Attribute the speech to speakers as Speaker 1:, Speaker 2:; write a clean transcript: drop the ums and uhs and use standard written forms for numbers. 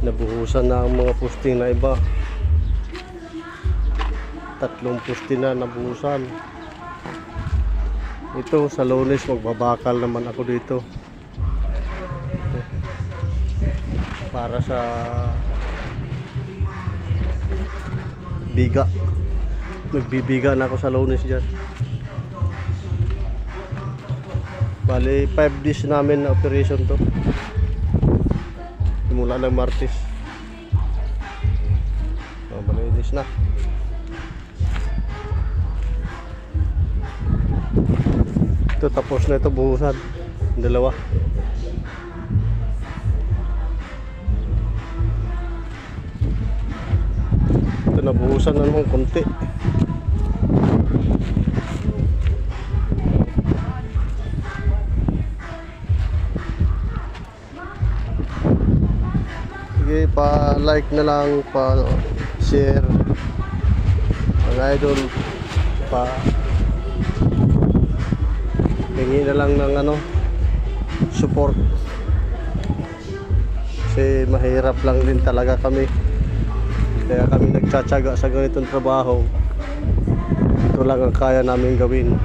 Speaker 1: Nabuhusan na ang mga posting na iba. 3 posting na nabuhusan. Ito sa Lunes magbabakal naman ako dito para sa biga. Magbibiga na ako sa Lunes dyan. Bali 5 days namin na operation to, simula ng Martes. Malinis na. Ito tapos na ito, buhusan. Dalawa. Ito nabuhusan na naman konti. Sige, pa-like na lang, pa-share. Mga idol, hingi na lang ng support. Kasi mahirap lang din talaga kami. Kaya kami nagtsatsaga sa ganitong trabaho. Ito lang ang kaya namin gawin.